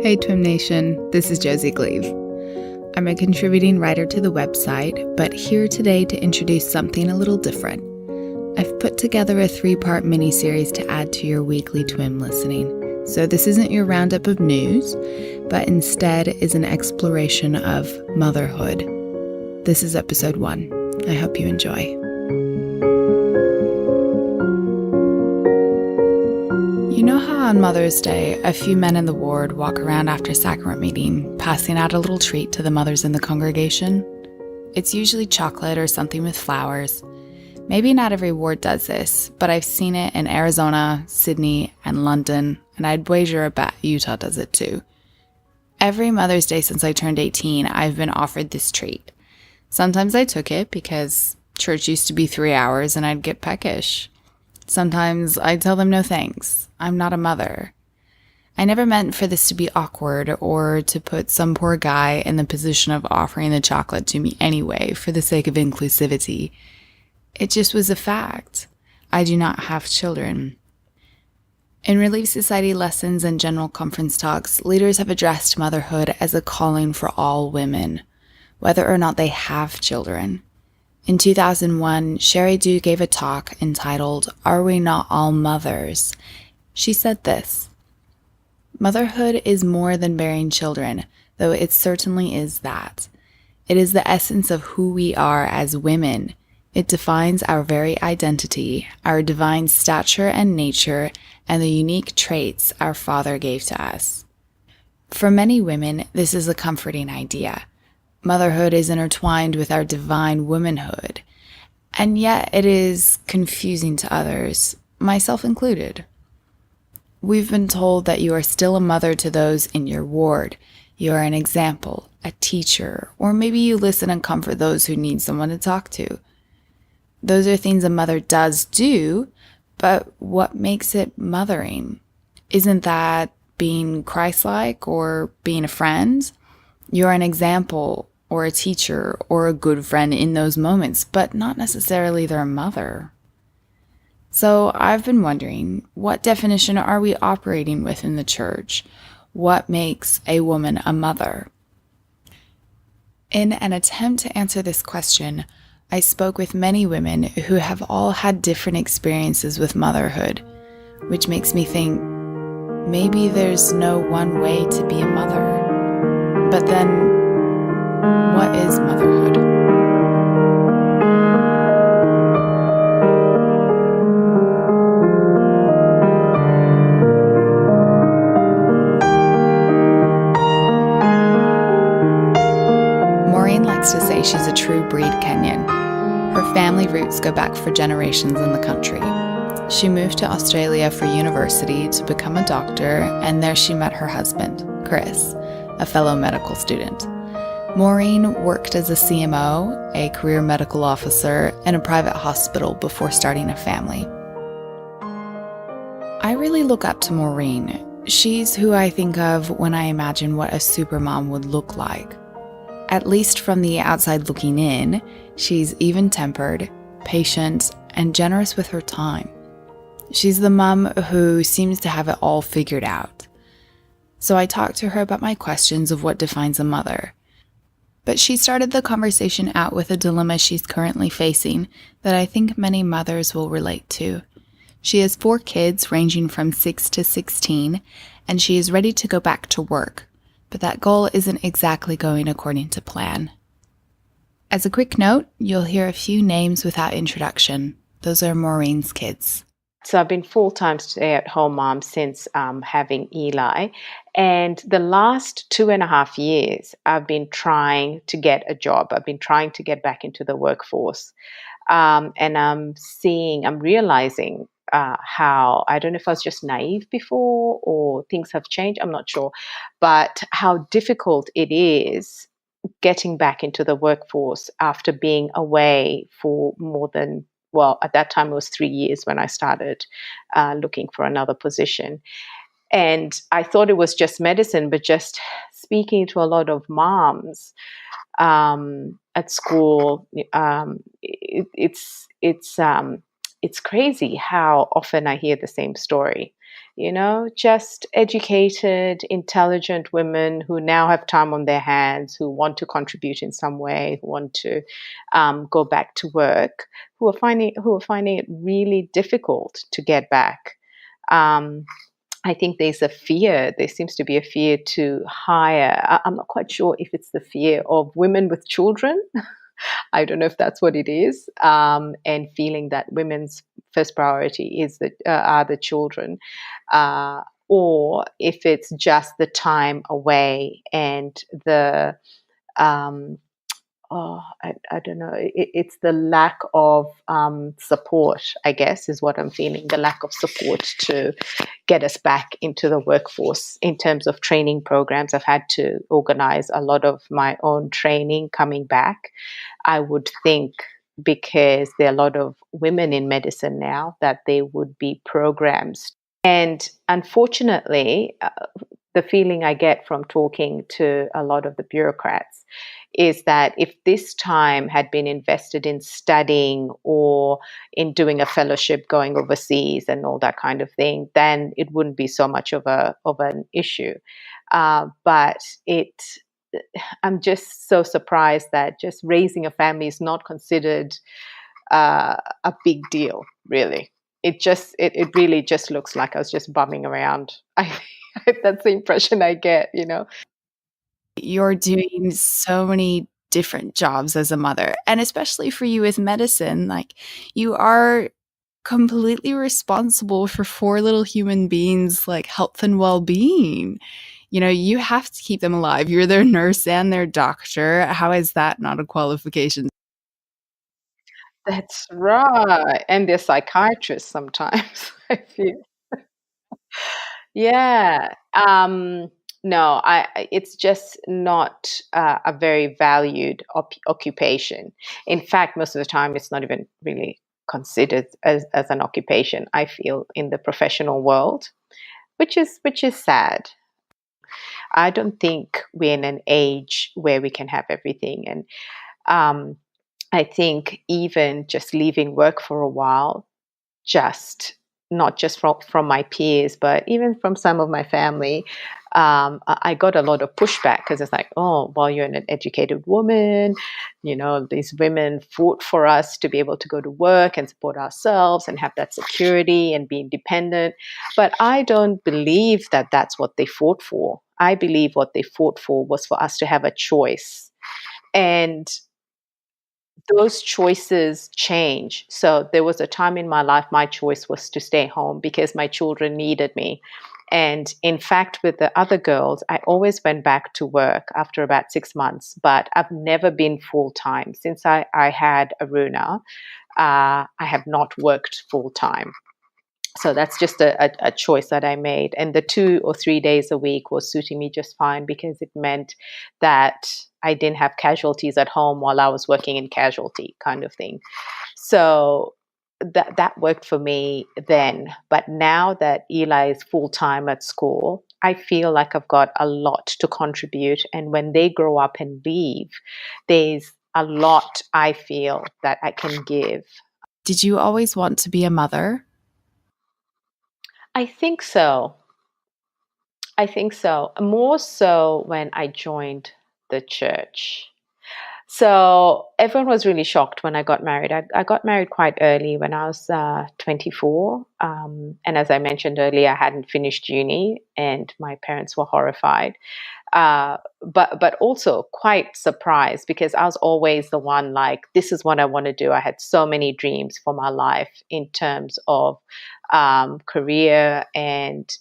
Hey Twin Nation, this is Josie Gleave. I'm a contributing writer to the website, but here today to introduce something a little different. I've put together a 3-part mini-series to add to your weekly Twin listening. So this isn't your roundup of news, but instead is an exploration of motherhood. This is episode 1. I hope you enjoy. You know how on Mother's Day, a few men in the ward walk around after sacrament meeting, passing out a little treat to the mothers in the congregation? It's usually chocolate or something with flowers. Maybe not every ward does this, but I've seen it in Arizona, Sydney, and London, and I'd wager a bet Utah does it too. Every Mother's Day since I turned 18, I've been offered this treat. Sometimes I took it because church used to be 3 hours and I'd get peckish. Sometimes I'd tell them no thanks. I'm not a mother. I never meant for this to be awkward or to put some poor guy in the position of offering the chocolate to me anyway for the sake of inclusivity. It just was a fact. I do not have children. In Relief Society lessons and general conference talks, leaders have addressed motherhood as a calling for all women, whether or not they have children. In 2001, Sherry Dew gave a talk entitled, "Are We Not All Mothers?" She said this: "Motherhood is more than bearing children, though it certainly is that. It is the essence of who we are as women. It defines our very identity, our divine stature and nature, and the unique traits our Father gave to us." For many women, this is a comforting idea. Motherhood is intertwined with our divine womanhood, and yet it is confusing to others, myself included. We've been told that you are still a mother to those in your ward. You are an example, a teacher, or maybe you listen and comfort those who need someone to talk to. Those are things a mother does do, but what makes it mothering? Isn't that being Christ-like or being a friend? You're an example or a teacher or a good friend in those moments, but not necessarily their mother. So I've been wondering, what definition are we operating with in the church? What makes a woman a mother? In an attempt to answer this question, I spoke with many women who have all had different experiences with motherhood, which makes me think maybe there's no one way to be a mother. But then, what is motherhood? Maureen likes to say she's a true breed Kenyan. Her family roots go back for generations in the country. She moved to Australia for university to become a doctor, and there she met her husband, Chris, a fellow medical student. Maureen worked as a CMO, a career medical officer, in a private hospital before starting a family. I really look up to Maureen. She's who I think of when I imagine what a supermom would look like. At least from the outside looking in, she's even-tempered, patient, and generous with her time. She's the mom who seems to have it all figured out. So I talked to her about my questions of what defines a mother. But she started the conversation out with a dilemma she's currently facing that I think many mothers will relate to. She has 4 kids ranging from 6 to 16, and she is ready to go back to work. But that goal isn't exactly going according to plan. As a quick note, you'll hear a few names without introduction. Those are Maureen's kids. So I've been full-time stay-at-home mom since having Eli. And the last 2.5 years, I've been trying to get a job. I've been trying to get back into the workforce. And I'm realizing how, I don't know if I was just naive before or things have changed, I'm not sure, but how difficult it is getting back into the workforce after being away for more than, well, at that time it was 3 years when I started looking for another position. And I thought it was just medicine, but just speaking to a lot of moms at school, it's crazy how often I hear the same story. just educated, intelligent women who now have time on their hands, who want to contribute in some way, who want to go back to work, who are finding it really difficult to get back. Um, I think there's a fear. There seems to be a fear to hire. I'm not quite sure if it's the fear of women with children. I don't know if that's what it is, and feeling that women's first priority are the children, uh, or if it's just the time away and the um, I don't know. It's the lack of support, I guess, is what I'm feeling. The lack of support to get us back into the workforce in terms of training programs. I've had to organize a lot of my own training coming back. I would think because there are a lot of women in medicine now that there would be programs. And unfortunately, the feeling I get from talking to a lot of the bureaucrats is that if this time had been invested in studying or in doing a fellowship, going overseas, and all that kind of thing, then it wouldn't be so much of an issue. But I'm just so surprised that just raising a family is not considered a big deal, really. It really just looks like I was just bumming around. That's the impression I get. You're doing so many different jobs as a mother, and especially for you with medicine, like you are completely responsible for four little human beings, like health and well-being. You have to keep them alive. You're their nurse and their doctor. How is that not a qualification? That's right. And they're psychiatrists sometimes, I feel. Yeah. No, it's just not a very valued occupation. In fact, most of the time, it's not even really considered as an occupation, I feel, in the professional world, which is sad. I don't think we're in an age where we can have everything. And um, I think even just leaving work for a while, just not just from my peers, but even from some of my family, I got a lot of pushback because it's like, oh, well, you're an educated woman. These women fought for us to be able to go to work and support ourselves and have that security and be independent. But I don't believe that that's what they fought for. I believe what they fought for was for us to have a choice. And those choices change. So there was a time in my life, my choice was to stay home because my children needed me. And in fact, with the other girls, I always went back to work after about 6 months, but I've never been full time. Since I had Aruna, I have not worked full time. So that's just a choice that I made. And the 2 or 3 days a week was suiting me just fine because it meant that I didn't have casualties at home while I was working in casualty kind of thing. So that worked for me then. But now that Eli is full time at school, I feel like I've got a lot to contribute. And when they grow up and leave, there's a lot I feel that I can give. Did you always want to be a mother? I think so. I think so. More so when I joined the church. So everyone was really shocked when I got married. I got married quite early when I was 24. And as I mentioned earlier, I hadn't finished uni and my parents were horrified. But also quite surprised because I was always the one like, this is what I want to do. I had so many dreams for my life in terms of career and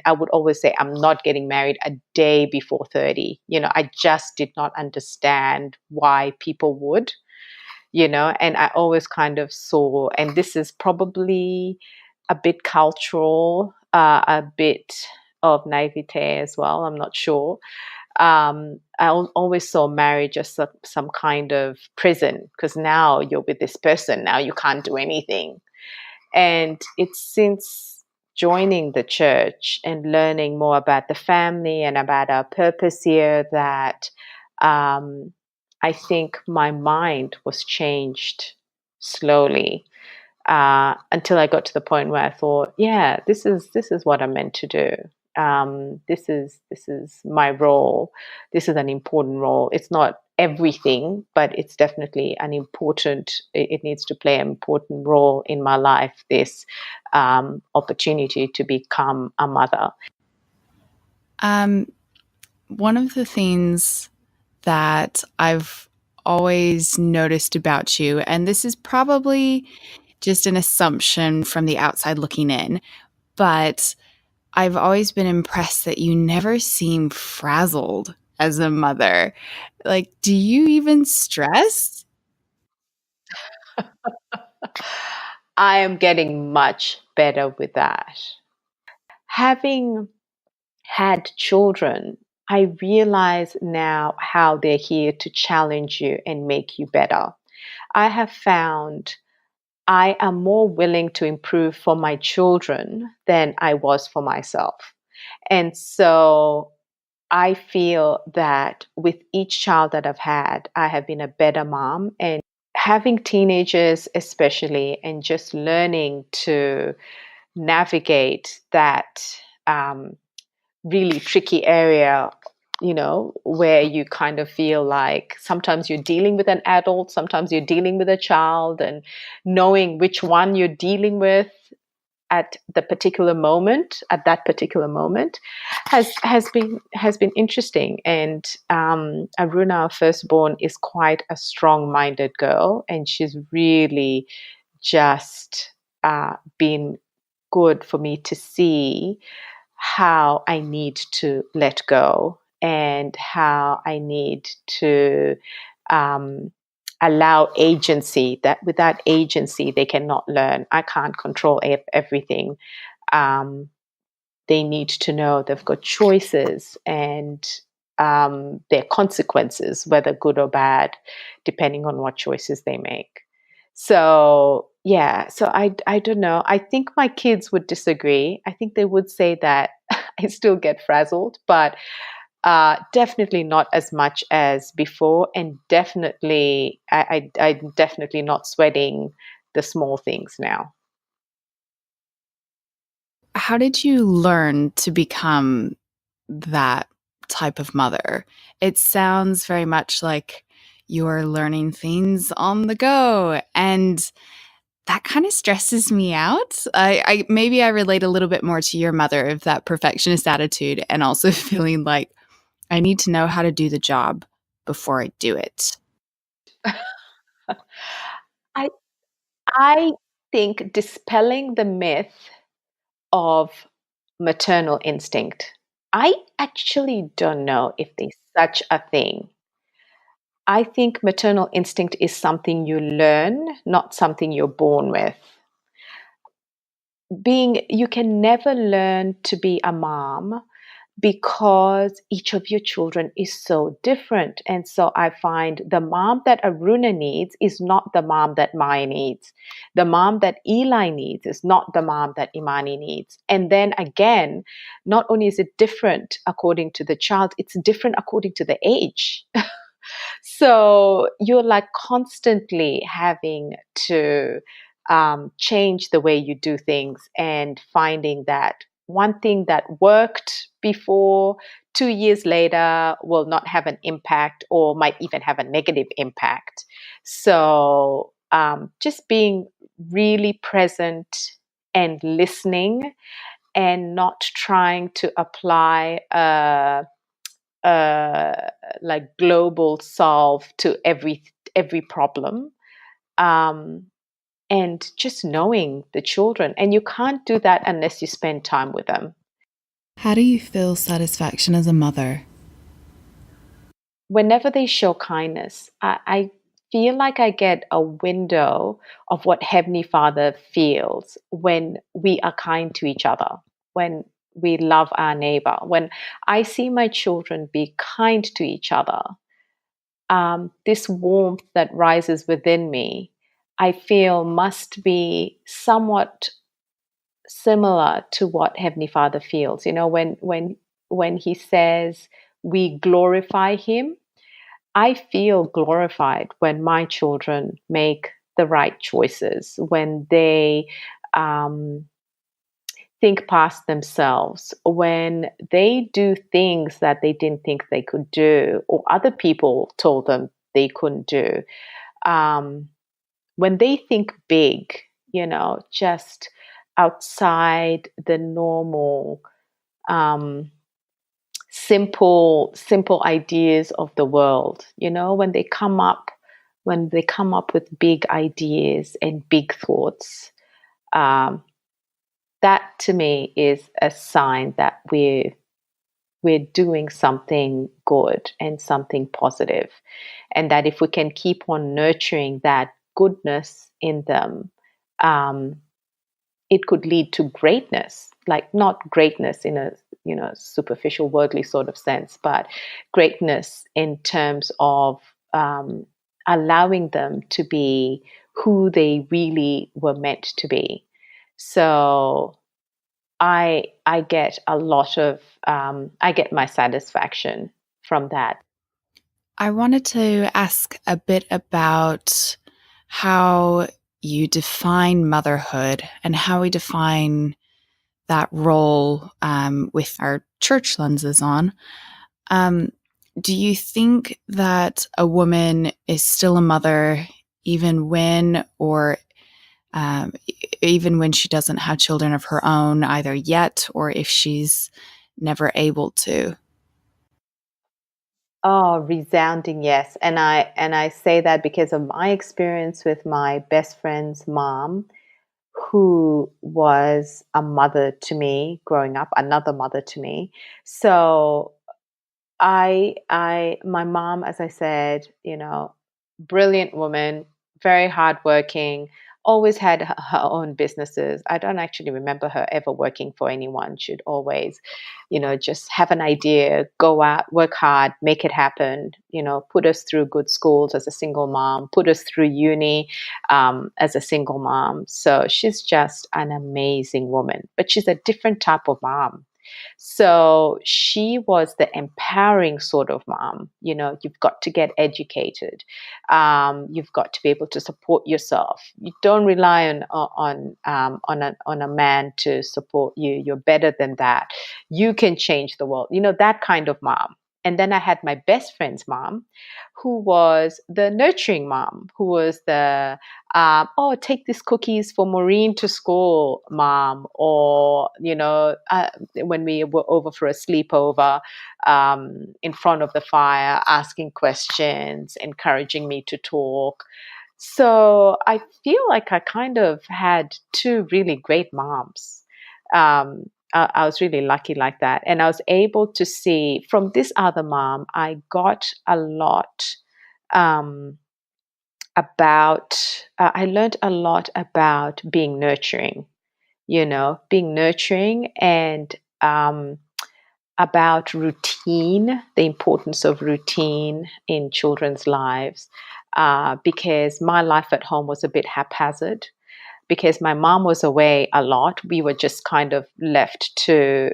I would always say I'm not getting married a day before 30. I just did not understand why people would, and I always kind of saw, and this is probably a bit cultural, a bit of naivete as well. I'm not sure. Always saw marriage as some kind of prison because now you're with this person. Now you can't do anything. And it's since joining the church and learning more about the family and about our purpose here that I think my mind was changed slowly. until I got to the point where I thought, yeah, this is what I'm meant to do. This is my role. This is an important role. It's not everything, but it's definitely an important. It needs to play an important role in my life. This opportunity to become a mother. Um, One of the things that I've always noticed about you, and this is probably just an assumption from the outside looking in, but I've always been impressed that you never seem frazzled as a mother. Like, do you even stress? I am getting much better with that. Having had children, I realize now how they're here to challenge you and make you better. I have found I am more willing to improve for my children than I was for myself. And so I feel that with each child that I've had, I have been a better mom. And having teenagers, especially, and just learning to navigate that really tricky area, where you kind of feel like sometimes you're dealing with an adult, sometimes you're dealing with a child, and knowing which one you're dealing with at that particular moment, has been interesting. And Aruna, our firstborn, is quite a strong-minded girl, and she's really just been good for me to see how I need to let go and how I need to um, allow agency. That without agency, they cannot learn. I can't control everything. Um, they need to know they've got choices and their consequences, whether good or bad, depending on what choices they make. So yeah, so I don't know. I think my kids would disagree. I think they would say that I still get frazzled, but definitely not as much as before, and definitely I'm definitely not sweating the small things now. How did you learn to become that type of mother? It sounds very much like you're learning things on the go, and that kind of stresses me out. I maybe I relate a little bit more to your mother of that perfectionist attitude, and also feeling like I need to know how to do the job before I do it. I I think dispelling the myth of maternal instinct. I actually don't know if there's such a thing. I think maternal instinct is something you learn, not something you're born with. You can never learn to be a mom because each of your children is so different. And so I find the mom that Aruna needs is not the mom that Maya needs. The mom that Eli needs is not the mom that Imani needs. And then again, not only is it different according to the child, it's different according to the age. So you're like constantly having to change the way you do things and finding that one thing that worked before 2 years later will not have an impact or might even have a negative impact. So just being really present and listening and not trying to apply a like global solve to every problem, um, and just knowing the children. And you can't do that unless you spend time with them. How do you feel satisfaction as a mother? Whenever they show kindness, I feel like I get a window of what Heavenly Father feels when we are kind to each other, when we love our neighbor. When I see my children be kind to each other, this warmth that rises within me, I feel must be somewhat similar to what Heavenly Father feels. When He says we glorify Him, I feel glorified when my children make the right choices, when they think past themselves, when they do things that they didn't think they could do or other people told them they couldn't do. Um, when they think big, just outside the normal, simple ideas of the world, when they come up with big ideas and big thoughts, um, that to me is a sign that we're doing something good and something positive, and that if we can keep on nurturing that goodness in them, um, it could lead to greatness, like not greatness in a superficial worldly sort of sense, but greatness in terms of allowing them to be who they really were meant to be. So I get a lot of I get my satisfaction from that. I wanted to ask a bit about how you define motherhood and how we define that role with our church lenses on. Um, do you think that a woman is still a mother even when, or even when she doesn't have children of her own, either yet or if she's never able to? Oh, resounding yes. And I say that because of my experience with my best friend's mom, who was a mother to me growing up, another mother to me. So my mom, as I said, brilliant woman, very hardworking, always had her own businesses. I don't actually remember her ever working for anyone. She'd always, just have an idea, go out, work hard, make it happen, put us through good schools as a single mom, put us through uni as a single mom. So she's just an amazing woman, but she's a different type of mom. So she was the empowering sort of mom. You've got to get educated. You've got to be able to support yourself. You don't rely on a man to support you. You're better than that. You can change the world. That kind of mom. And then I had my best friend's mom, who was the nurturing mom, who was the take these cookies for Maureen to school, mom, or when we were over for a sleepover, in front of the fire, asking questions, encouraging me to talk. So I feel like I kind of had two really great moms. I was really lucky like that. And I was able to see from this other mom, I got a lot I learned a lot about being nurturing, being nurturing and about routine, the importance of routine in children's lives, because my life at home was a bit haphazard. Because my mom was away a lot, we were just kind of left to,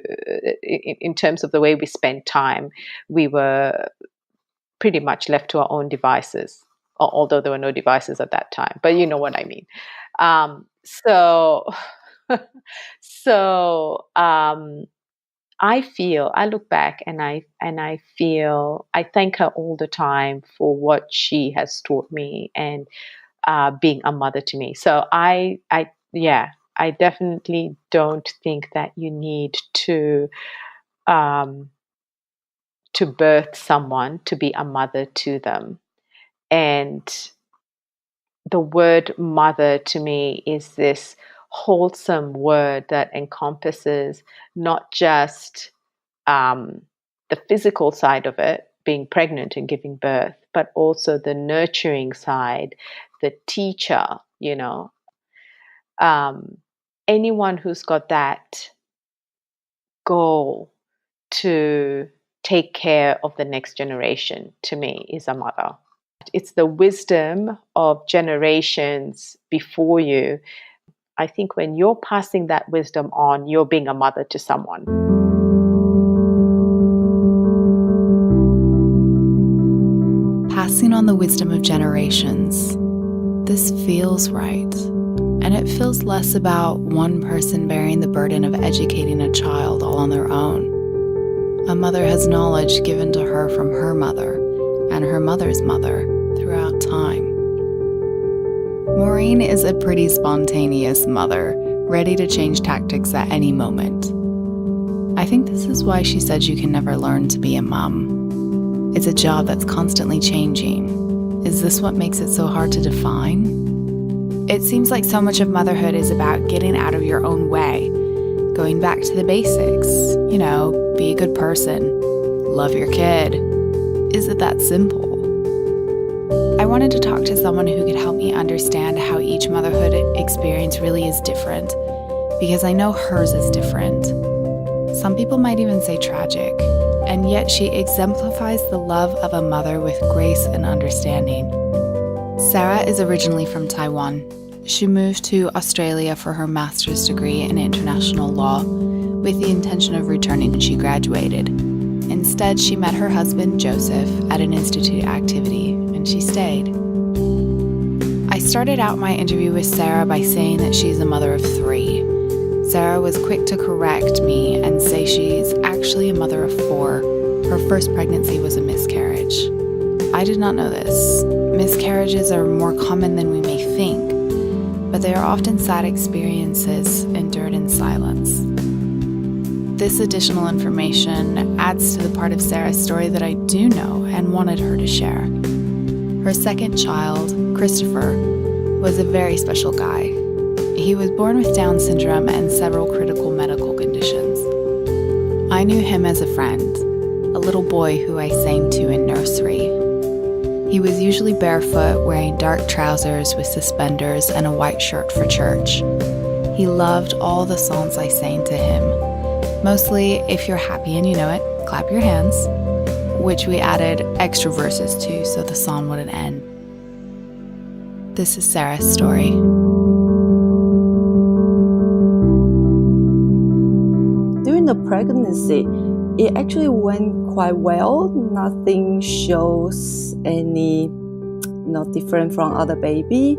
in terms of the way we spent time, we were pretty much left to our own devices, although there were no devices at that time, but you know what I mean. So, so I look back and I feel, I thank her all the time for what she has taught me and being a mother to me. So yeah, I definitely don't think that you need um, to birth someone to be a mother to them. And the word mother to me is this wholesome word that encompasses not just the physical side of it, being pregnant and giving birth, but also the nurturing side, the teacher, um, anyone who's got that goal to take care of the next generation, to me, is a mother. It's the wisdom of generations before you. I think when you're passing that wisdom on, you're being a mother to someone. Passing on the wisdom of generations. This feels right. And it feels less about one person bearing the burden of educating a child all on their own. A mother has knowledge given to her from her mother and her mother's mother throughout time. Maureen is a pretty spontaneous mother, ready to change tactics at any moment. I think this is why she said you can never learn to be a mom. It's a job that's constantly changing. Is this what makes it so hard to define? It seems like so much of motherhood is about getting out of your own way, going back to the basics. Be a good person, love your kid. Is it that simple? I wanted to talk to someone who could help me understand how each motherhood experience really is different, because I know hers is different. Some people might even say tragic, and yet she exemplifies the love of a mother with grace and understanding. Sarah is originally from Taiwan. She moved to Australia for her master's degree in international law, with the intention of returning when she graduated. Instead, she met her husband, Joseph, at an institute activity, and she stayed. I started out my interview with Sarah by saying that she's a mother of 3. Sarah was quick to correct me and say she's actually a mother of 4. Her first pregnancy was a miscarriage. I did not know this. Miscarriages are more common than we may think, but they are often sad experiences endured in silence. This additional information adds to the part of Sarah's story that I do know and wanted her to share. Her second child, Christopher, was a very special guy. He was born with Down syndrome and several critical medical conditions. I knew him as a friend, a little boy who I sang to in nursery. He was usually barefoot, wearing dark trousers with suspenders and a white shirt for church. He loved all the songs I sang to him. Mostly, if you're happy and you know it, clap your hands, which we added extra verses to so the song wouldn't end. This is Sarah's story. During the pregnancy, it actually went quite well. Nothing shows any different from other baby.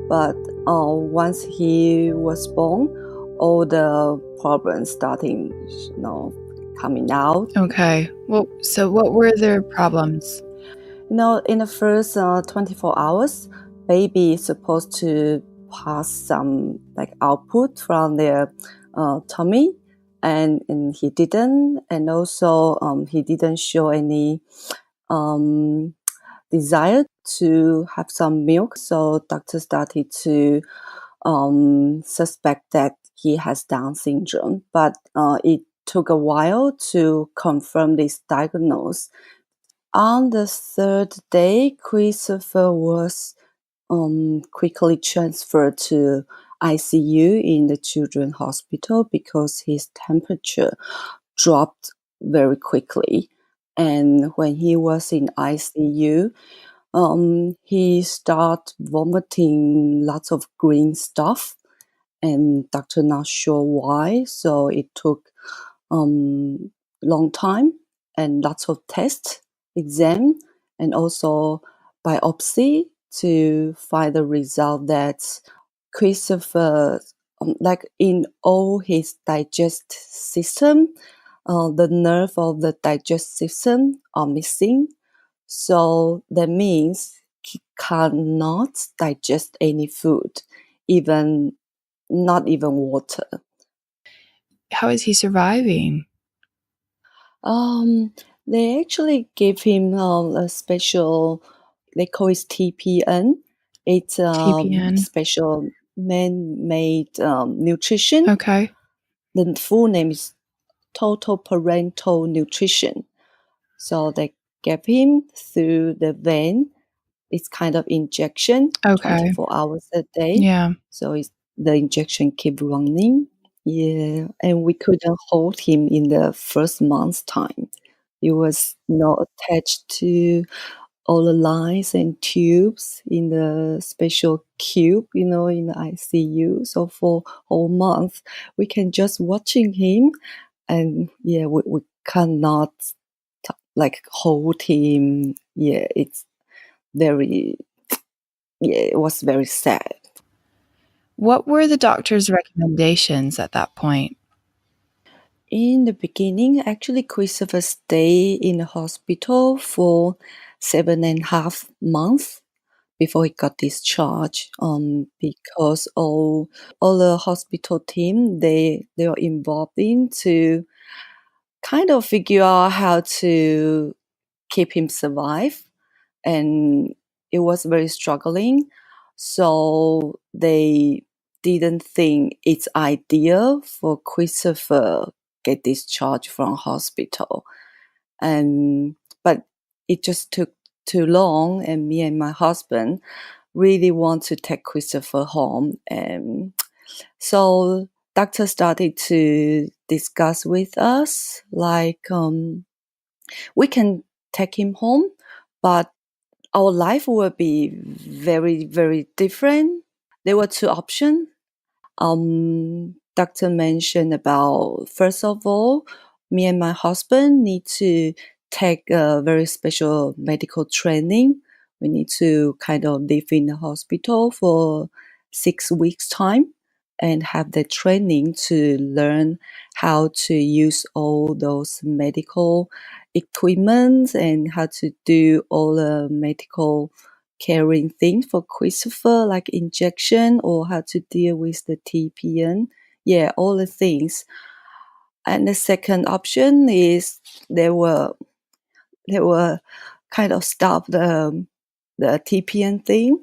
But once he was born, all the problems starting, coming out. Okay. Well, so what were their problems? In the first 24 hours, baby is supposed to pass some output from their tummy, and he didn't, and also he didn't show any desire to have some milk. So doctor started to suspect that he has Down syndrome, but it took a while to confirm this diagnosis. On the 3rd day, Christopher was quickly transferred to ICU in the children's hospital because his temperature dropped very quickly. And when he was in ICU, he started vomiting lots of green stuff, and doctor not sure why. So it took long time and lots of tests, exam, and also biopsy to find the result that Christopher, in all his digestive system, the nerve of the digestive system are missing. So that means he cannot digest any food, not even water. How is he surviving? They actually gave him a special, they call it TPN. It's TPN. special man-made nutrition. Okay. The full name is Total Parental Nutrition. So they gave him through the vein. It's kind of injection, Okay. 24 hours a day. Yeah. So the injection keep running. Yeah, and we couldn't hold him in the first month's time. He was not attached to all the lines and tubes in the special cube, in the ICU. So for whole month, we can just watching him, and we cannot hold him. Yeah, it's very yeah, it was very sad. What were the doctor's recommendations at that point? In the beginning, actually, Christopher stayed in the hospital for 7.5 months before he got discharged. Because all the hospital team they are involved in to kind of figure out how to keep him survive, and it was very struggling. So they didn't think it's ideal for Christopher get discharged from hospital, and but it just took too long, and me and my husband really want to take Christopher home, and so doctor started to discuss with us like we can take him home, but our life will be very, very different. There were two options. Doctor mentioned about, first of all, me and my husband need to take a very special medical training. We need to kind of live in the hospital for 6 weeks time and have the training to learn how to use all those medical equipment and how to do all the medical caring things for Christopher, like injection or how to deal with the TPN. Yeah, all the things. And the second option is they were kind of stop the TPN thing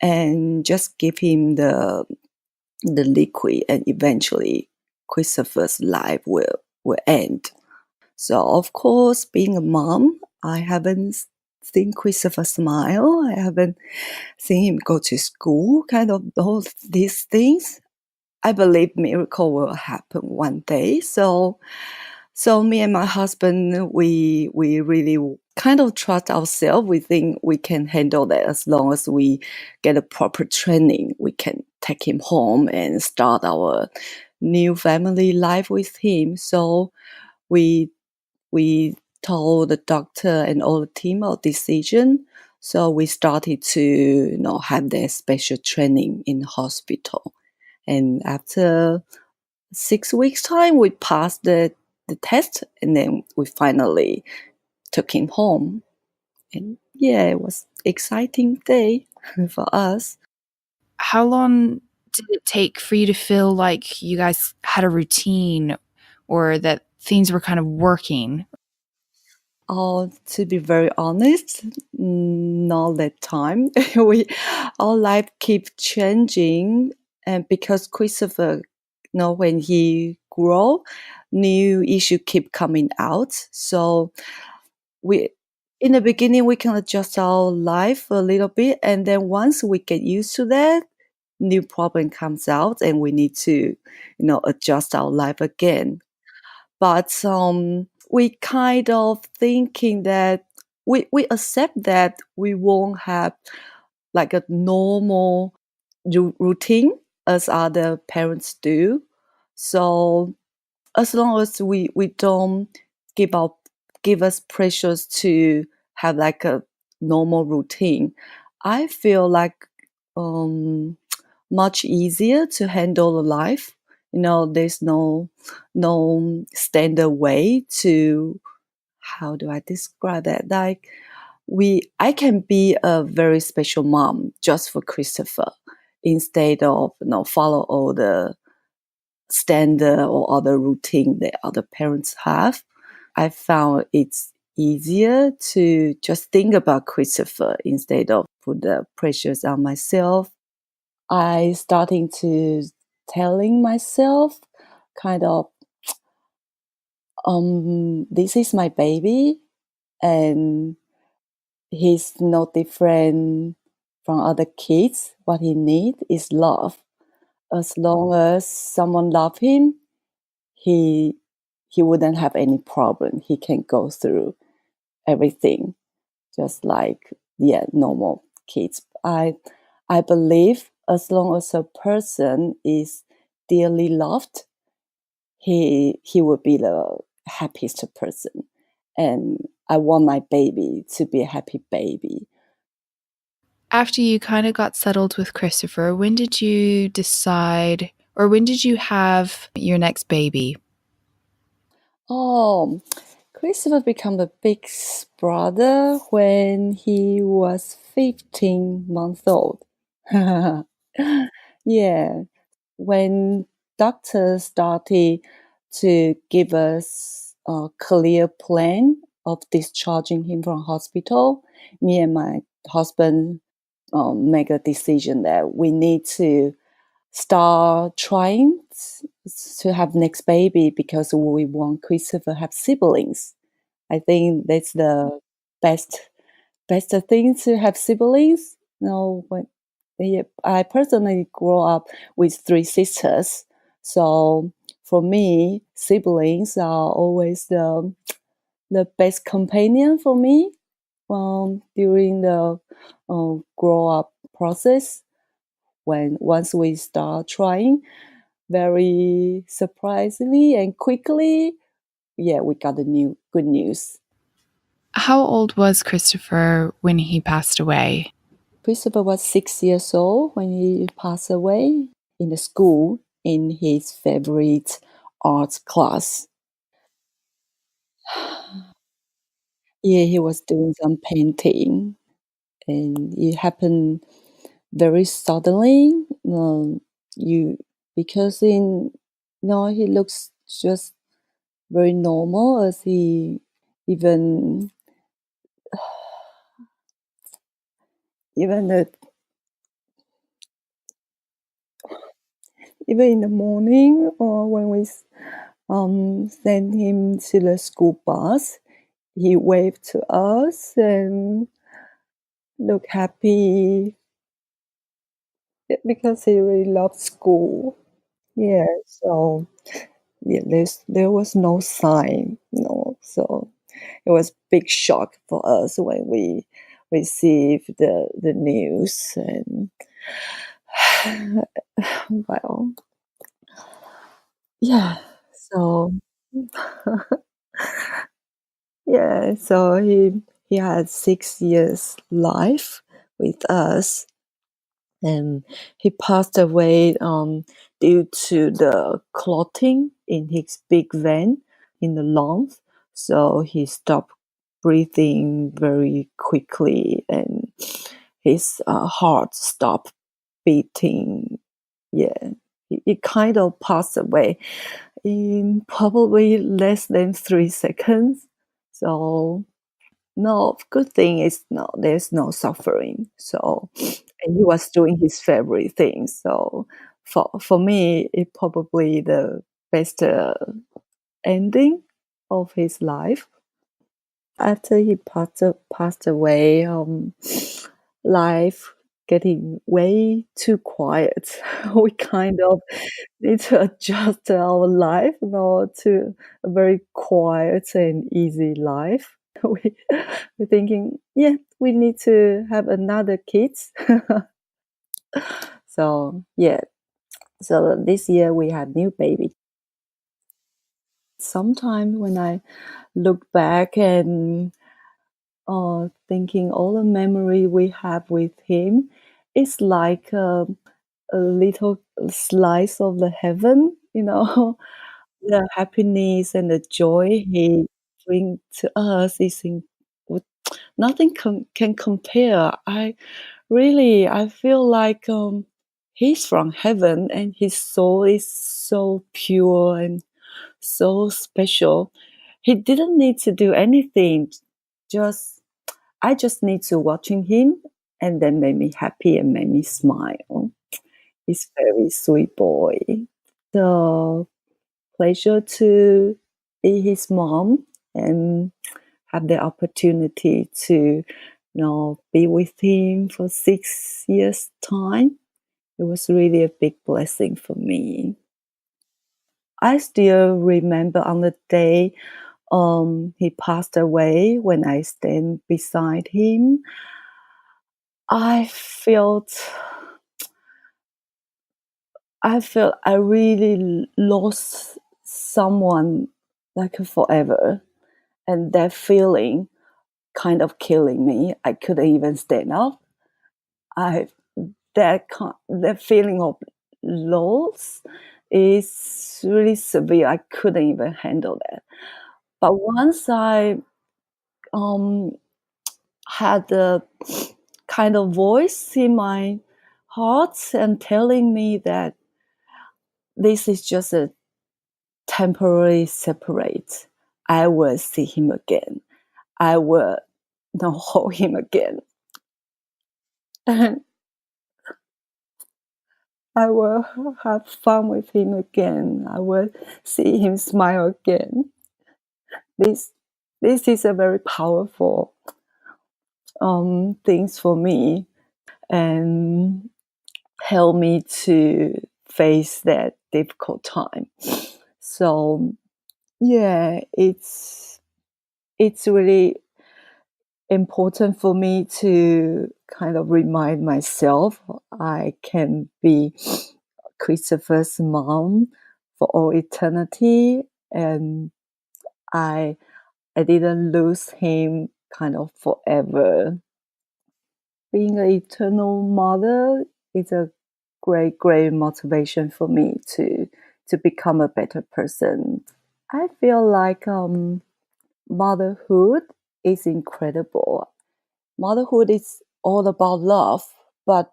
and just give him the liquid, and eventually Christopher's life will end. So of course, being a mom, I haven't seen Christopher smile. I haven't seen him go to school, kind of all these things. I believe miracle will happen one day. So me and my husband, we really kind of trust ourselves. We think we can handle that as long as we get a proper training. We can take him home and start our new family life with him. So we we told the doctor and all the team our decision. So we started to have their special training in the hospital. And after 6 weeks time, we passed the test, and then we finally took him home. And yeah, it was exciting day for us. How long did it take for you to feel like you guys had a routine or that things were kind of working? Oh, to be very honest, not that time. we Our life keep changing, and because Christopher, when he grow, new issue keep coming out. So we in the beginning we can adjust our life a little bit, and then once we get used to that, new problem comes out, and we need to adjust our life again. But we kind of thinking that we accept that we won't have like a normal routine as other parents do. So as long as we don't give our give us pressures to have like a normal routine, I feel like um much easier to handle the life. There's no standard way to, how do I describe that? Like I can be a very special mom just for Christopher instead of follow all the standard or other routine that other parents have. I found it's easier to just think about Christopher instead of put the pressures on myself. I starting to telling myself kind of this is my baby, and he's no different from other kids. What he need is love. As long as someone love him, he he wouldn't have any problem. He can go through everything just like, yeah, normal kids. I believe as long as a person is dearly loved, he would be the happiest person. And I want my baby to be a happy baby. After you kind of got settled with Christopher, when did you decide, or when did you have your next baby? Oh, Christopher became a big brother when he was 15 months old. Yeah, when doctors started to give us a clear plan of discharging him from hospital, me and my husband make a decision that we need to start trying to have next baby because we want Christopher have siblings. I think that's the best best thing to have siblings. When yeah, I personally grew up with three sisters, so for me, siblings are always the best companion for me during the grow up process. When once we start trying, very surprisingly and quickly, yeah, we got the new good news. How old was Christopher when he passed away? Christopher was 6 years old when he passed away in the school in his favorite arts class. Yeah, he was doing some painting, and it happened very suddenly. You because in no, he looks just very normal as he even even the even in the morning or when we send him to the school bus, he waved to us and looked happy because he really loved school. Yeah, so yeah, there was no sign, so it was big shock for us when we received the news and well, yeah, so yeah, so he had 6 years life with us, and he passed away due to the clotting in his big vein in the lungs. So he stopped breathing very quickly, and his heart stopped beating. Yeah, he kind of passed away in probably less than 3 seconds. So no, good thing is no, there's no suffering. So, and he was doing his favorite thing. So, for me, it probably the best ending of his life. After he passed away, life getting way too quiet. We kind of need to adjust our life, to a very quiet and easy life. We, we're thinking, yeah, we need to have another kids. So yeah, so this year we had new baby. Sometimes when I look back and thinking all the memory we have with him, it's like a little slice of the heaven, the happiness and the joy he bring to us is nothing can compare. I feel like he's from heaven and his soul is so pure and so special. He didn't need to do anything. Just I just need to watching him and then made me happy and made me smile. He's very sweet boy. The pleasure to be his mom and have the opportunity to be with him for 6 years time. It was really a big blessing for me. I still remember on the day he passed away when I stand beside him. I felt I felt I really lost someone like forever, and that feeling kind of killing me. I couldn't even stand up. that feeling of loss is really severe. I couldn't even handle that. But once I had a kind of voice in my heart and telling me that this is just a temporary separate. I will see him again. I will hold him again. And I will have fun with him again. I will see him smile again. This is a very powerful things for me and help me to face that difficult time. So yeah, it's really important for me to kind of remind myself I can be Christopher's mom for all eternity, and I didn't lose him kind of forever. Being an eternal mother is a great motivation for me to become a better person. I feel like motherhood is incredible. Motherhood is all about love, but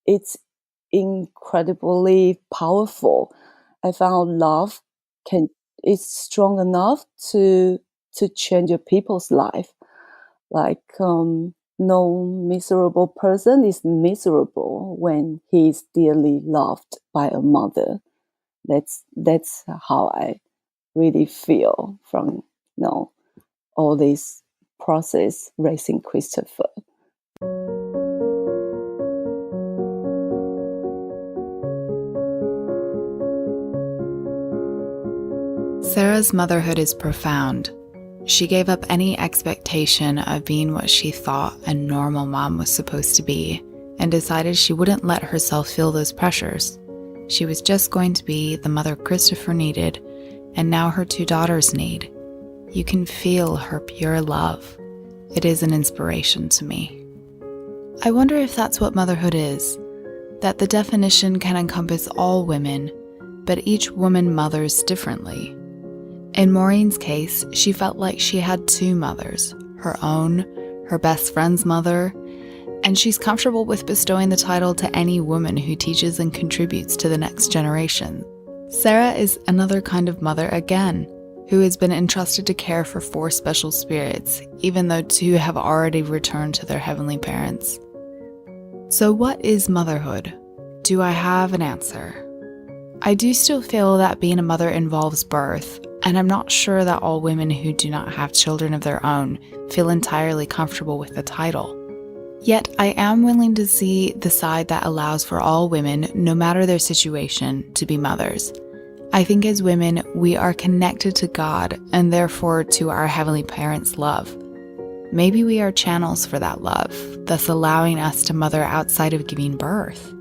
it's incredibly powerful. I found love is strong enough to change a people's life. Like no miserable person is miserable when he is dearly loved by a mother. That's how I really feel from all this process raising Christopher. Sarah's motherhood is profound. She gave up any expectation of being what she thought a normal mom was supposed to be and decided she wouldn't let herself feel those pressures. She was just going to be the mother Christopher needed and now her 2 daughters need. You can feel her pure love. It is an inspiration to me. I wonder if that's what motherhood is, that the definition can encompass all women, but each woman mothers differently. In Maureen's case, she felt like she had 2 mothers, her own, her best friend's mother, and she's comfortable with bestowing the title to any woman who teaches and contributes to the next generation. Sarah is another kind of mother again, who has been entrusted to care for 4 special spirits, even though 2 have already returned to their heavenly parents. So what is motherhood? Do I have an answer? I do still feel that being a mother involves birth, and I'm not sure that all women who do not have children of their own feel entirely comfortable with the title. Yet I am willing to see the side that allows for all women, no matter their situation, to be mothers. I think as women, we are connected to God and therefore to our Heavenly Parents' love. Maybe we are channels for that love, thus allowing us to mother outside of giving birth.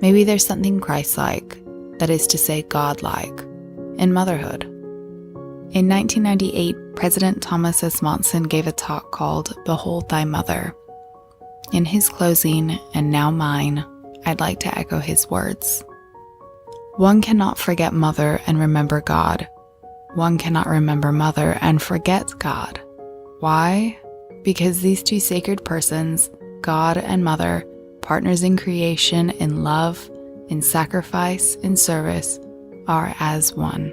Maybe there's something Christ-like, that is to say God-like, in motherhood. In 1998, President Thomas S. Monson gave a talk called Behold Thy Mother. In his closing, and now mine, I'd like to echo his words. One cannot forget mother and remember God. One cannot remember mother and forget God. Why? Because these 2 sacred persons, God and mother, partners in creation, in love, in sacrifice, in service, are as one.